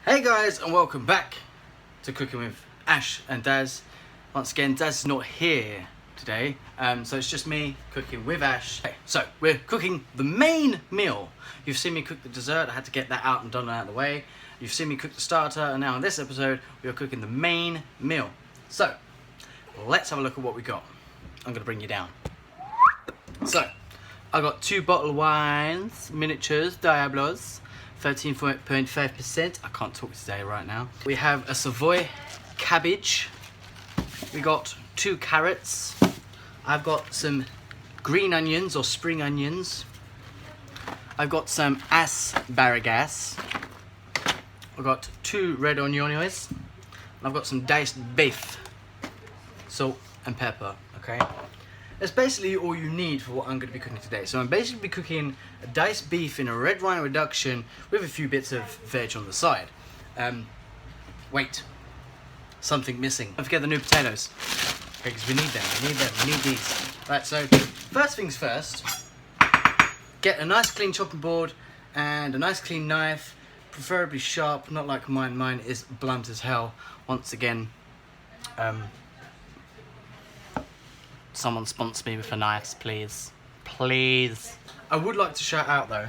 Hey guys, and welcome back to Cooking with Ash and Daz. Once again, Daz is not here today, so it's just me cooking with Ash. Okay, so we're cooking the main meal. You've seen me cook the dessert. I had to get that out and done out of the way. You've seen me cook the starter, and now in this episode we are cooking the main meal. So let's have a look at what we got. I'm gonna bring you down. So I got 2 bottle wines, miniatures, Diablos, 13.5%. I can't talk today right now. We have a Savoy cabbage. We got 2 carrots. I've got some green onions or spring onions. I've got some asparagus. I've got 2 red onions. I've got some diced beef, salt and pepper, okay? That's basically all you need for what I'm going to be cooking today. So I'm basically cooking a diced beef in a red wine reduction with a few bits of veg on the side. Wait, something missing. Don't forget the new potatoes. Okay, because we need them, we need these. Right, so first things first, get a nice clean chopping board and a nice clean knife, preferably sharp, not like mine. Mine is blunt as hell. Once again, someone sponsor me with a knife, please. Please. I would like to shout out though.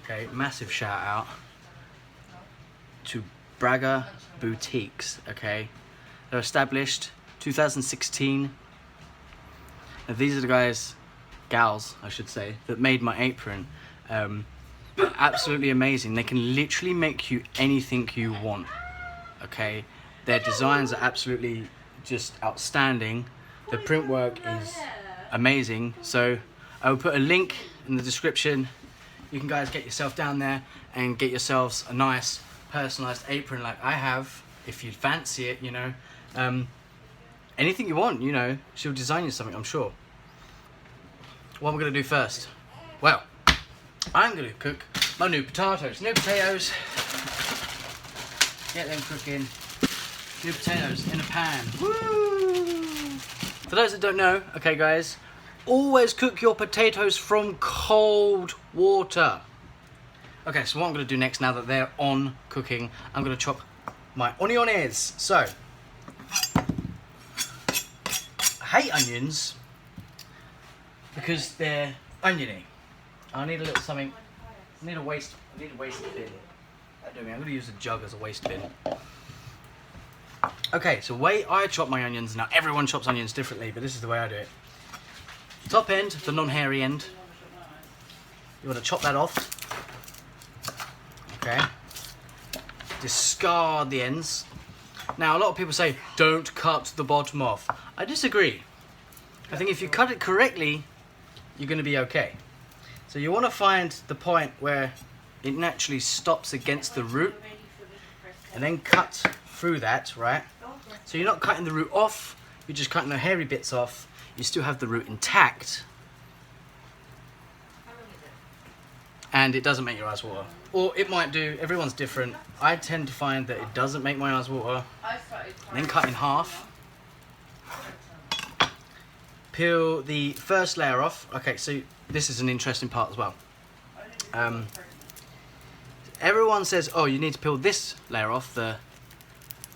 Okay, massive shout out to Braga Boutiques, okay? They're established 2016. Now, these are the gals, I should say, that made my apron. Absolutely amazing. They can literally make you anything you want, okay? Their designs are absolutely just outstanding. The print work is amazing, so I will put a link in the description. You can guys get yourself down there and get yourselves a nice personalized apron like I have, if you fancy it, you know. Anything you want, you know, she'll design you something, I'm sure. What am I going to do first? Well, I'm going to cook my new potatoes. New potatoes. Get them cooking. New potatoes in a pan. Woo! For those that don't know, okay guys, always cook your potatoes from cold water. Okay, so what I'm going to do next, now that they're on cooking, I'm going to chop my onions. So, I hate onions because they're oniony. I need a little something, I need a waste bin. I'm going to use a jug as a waste bin. Okay, so the way I chop my onions, now everyone chops onions differently, but this is the way I do it. Top end, the non-hairy end, you want to chop that off. Okay. Discard the ends. Now a lot of people say, don't cut the bottom off. I disagree. I think if you cut it correctly, you're going to be okay. So you want to find the point where it naturally stops against the root, and then cut through that, right? So you're not cutting the root off, you're just cutting the hairy bits off. You still have the root intact, and it doesn't make your eyes water. Or it might do, everyone's different. I tend to find that it doesn't make my eyes water. And then cut in half. Peel the first layer off. Okay, so this is an interesting part as well. Everyone says, oh, you need to peel this layer off, the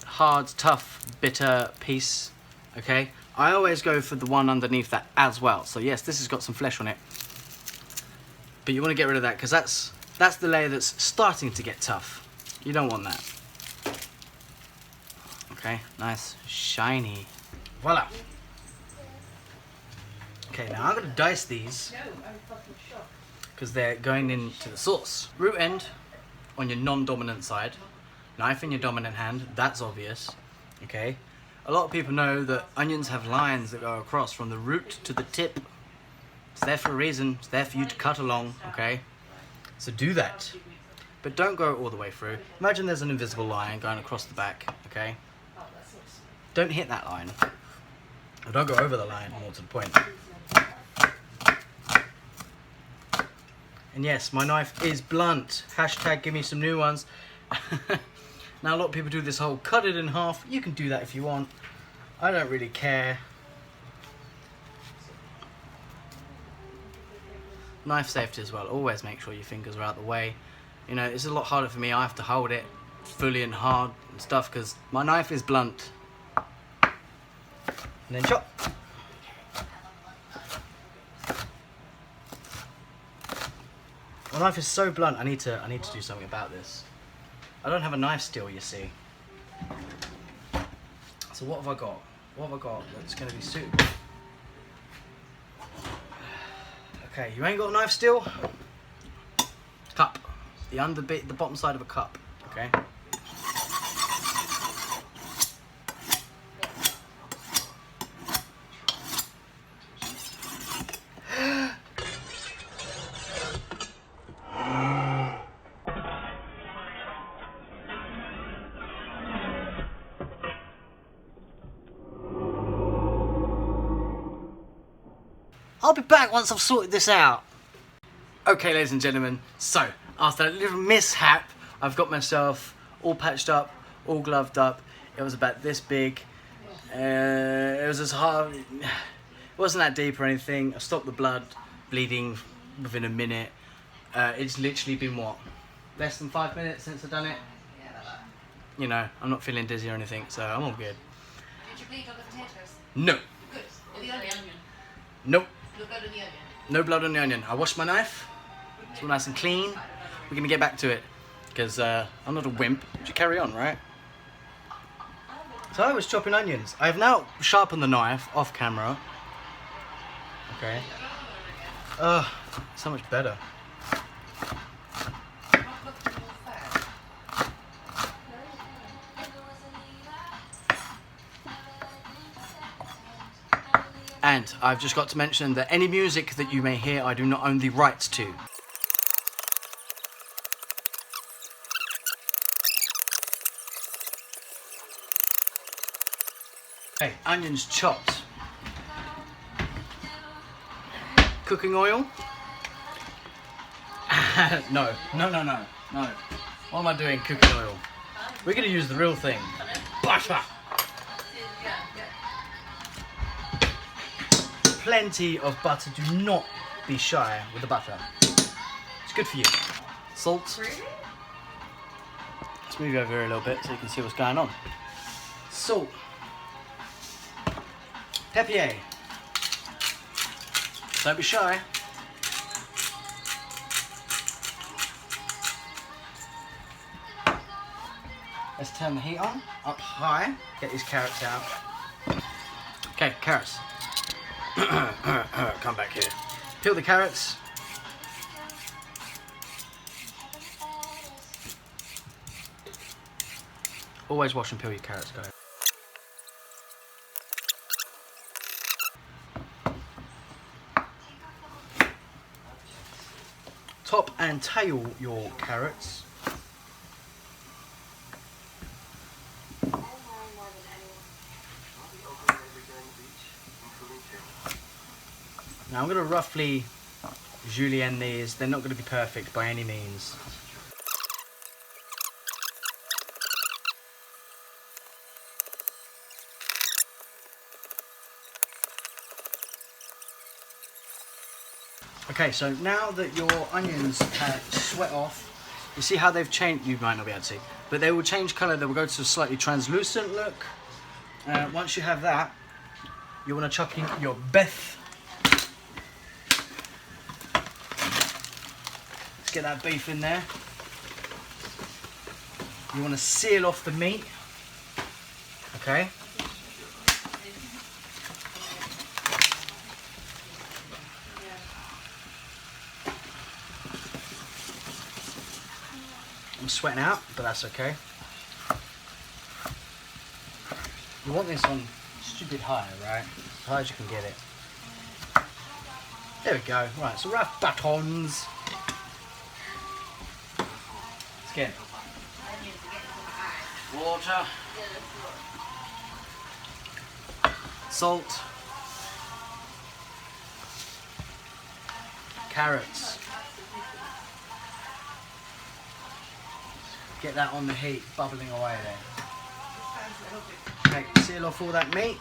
hard, tough, bitter piece, okay? I always go for the one underneath that as well. So yes, this has got some flesh on it, but you want to get rid of that because that's the layer that's starting to get tough. You don't want that. Okay, nice, shiny. Voila. Okay, now I'm going to dice these because they're going into the sauce. Root end on your non-dominant side. Knife in your dominant hand, that's obvious, okay? A lot of people know that onions have lines that go across from the root to the tip. It's there for a reason, it's there for you to cut along, okay? So do that, but don't go all the way through. Imagine there's an invisible line going across the back, okay? Don't hit that line, or don't go over the line, more to the point. And yes, my knife is blunt. Hashtag give me some new ones. Now a lot of people do this whole cut it in half. You can do that if you want. I don't really care. Knife safety as well. Always make sure your fingers are out the way. You know, it's a lot harder for me. I have to hold it. fully and hard and stuff because my knife is blunt. And then chop. My knife is so blunt. I need to do something about this. I don't have a knife still, you see. So what have I got? What have I got that's going to be suitable? Okay, you ain't got a knife still? Cup. The bottom side of a cup. Okay. I'll be back once I've sorted this out. Okay, ladies and gentlemen, so after that little mishap, I've got myself all patched up, all gloved up. It was about this big. It was as hard. It wasn't that deep or anything. I stopped the blood bleeding within a minute. It's literally been what? Less than 5 minutes since I've done it? You know, I'm not feeling dizzy or anything, so I'm all good. Did you bleed on the potatoes? No. Good. Or the onion? Nope. No blood on the onion? No blood on the onion. I washed my knife. It's all nice and clean. We're going to get back to it because I'm not a wimp. You carry on, right? So I was chopping onions. I have now sharpened the knife off camera. Okay. So much better. And I've just got to mention that any music that you may hear, I do not own the rights to. Okay, onions chopped. Cooking oil. No. What am I doing? Cooking oil. We're going to use the real thing. Butter. Plenty of butter. Do not be shy with the butter. It's good for you. Salt. Really? Let's move over here a little bit so you can see what's going on. Salt. Pepper. Don't be shy. Let's turn the heat on, up high. Get these carrots out. Okay, carrots. Come back here. Peel the carrots. Always wash and peel your carrots, guys. Top and tail your carrots. Now I'm going to roughly julienne these. They're not going to be perfect by any means. Okay, so now that your onions have sweat off, you see how they've changed? You might not be able to see, but they will change colour. They will go to a slightly translucent look. Once you have that, you want to chuck in your beef. Let's get that beef in there. You want to seal off the meat. Okay. I'm sweating out, but that's okay. You want this on stupid high, right? As high as you can get it. There we go. Right, so rough batons. Skin. Water. Salt. Carrots. Get that on the heat, bubbling away there. Okay, seal off all that meat.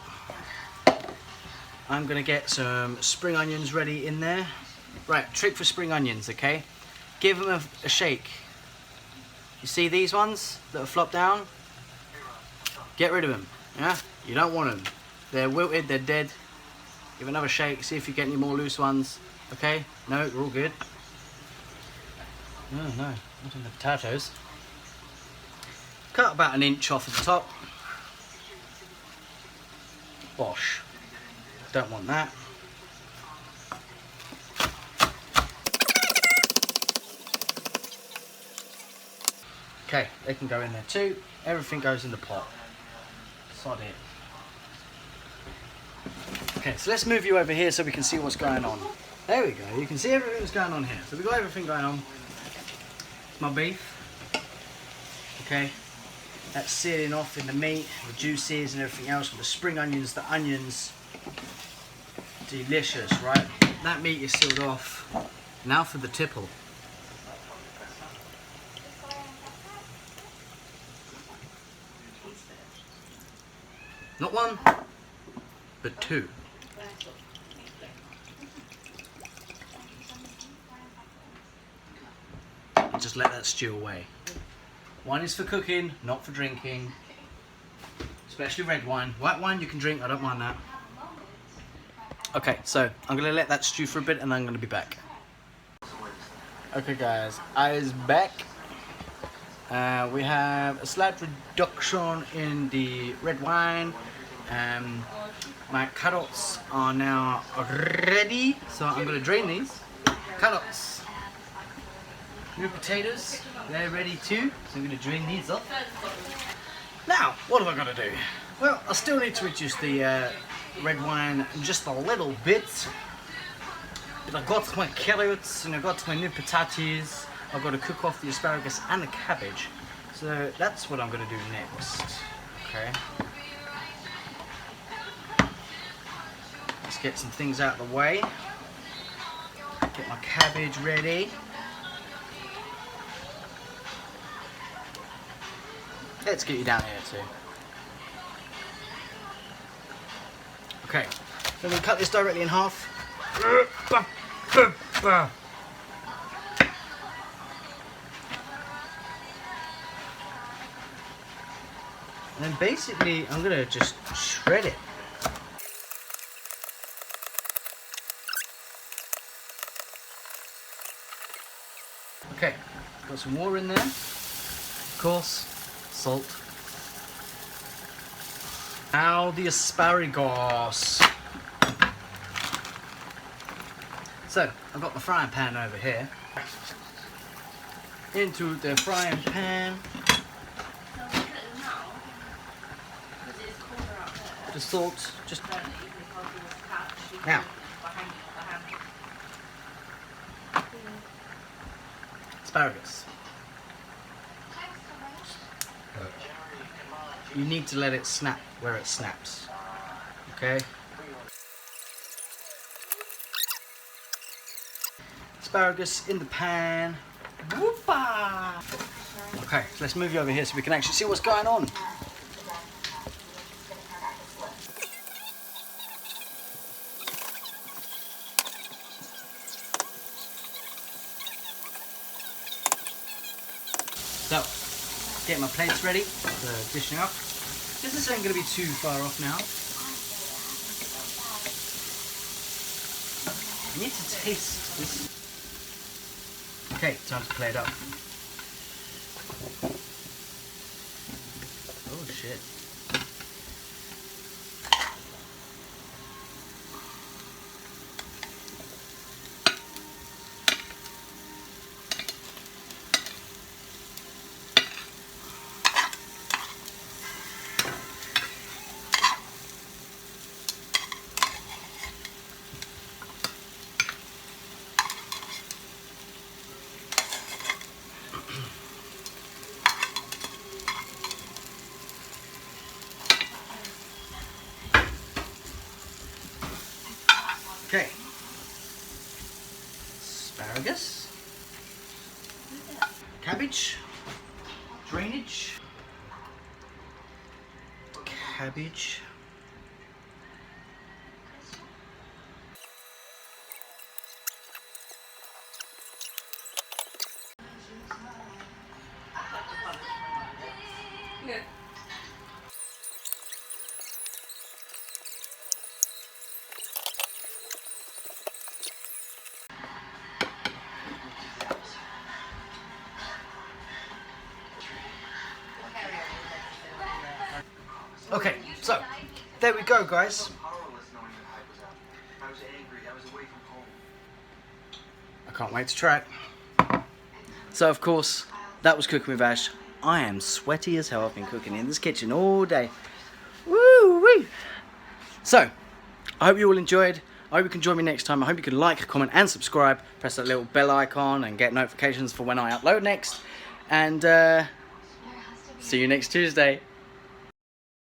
I'm going to get some spring onions ready in there. Right, trick for spring onions, okay? Give them a shake. You see these ones that are flopped down? Get rid of them. Yeah, you don't want them. They're wilted. They're dead. Give it another shake. See if you get any more loose ones. Okay? No, we're all good. No, not in the potatoes. Cut about 1 inch off at the top. Bosh. Don't want that. Okay, they can go in there too. Everything goes in the pot. Sod it. Okay, so let's move you over here so we can see what's going on. There we go. You can see everything that's going on here. So we've got everything going on. My beef. Okay. That's searing off in the meat, the juices and everything else with the spring onions, the onions. Delicious, right? That meat is sealed off. Now for the tipple. Not one, but two. And just let that stew away. One is for cooking, not for drinking. Especially red wine. White wine you can drink, I don't mind that. Okay, so I'm gonna let that stew for a bit and I'm gonna be back. Okay guys, I is back. We have a slight reduction in the red wine. My carrots are now ready, so I'm going to drain these. Carrots. New potatoes, they're ready too, so I'm going to drain these off. Now, what am I going to do? Well, I still need to reduce the red wine just a little bit. But I've got my carrots and I've got my new potatoes. I've got to cook off the asparagus and the cabbage. So that's what I'm going to do next. Okay. Let's get some things out of the way. Get my cabbage ready. Let's get you down here too. Okay. So we'll cut this directly in half. And then basically, I'm gonna just shred it. Okay, got some water in there. Of course, salt. Now the asparagus. So, I've got my frying pan over here. Into the frying pan. The salt, just now. Asparagus. You need to let it snap where it snaps. Okay? Asparagus in the pan. Whoopa! Okay, so let's move you over here so we can actually see what's going on. So, get my plates ready for dishing up. This ain't going to be too far off now. I need to taste this. Okay, time to plate up. Oh shit. Okay. Asparagus. Cabbage. Drainage. Cabbage. Okay, so there we go, guys. I can't wait to try it. So of course, that was Cooking with Ash. I am sweaty as hell. I've been cooking in this kitchen all day. Woo wee! So, I hope you all enjoyed. I hope you can join me next time. I hope you can like, comment and subscribe. Press that little bell icon and get notifications for when I upload next. And see you next Tuesday.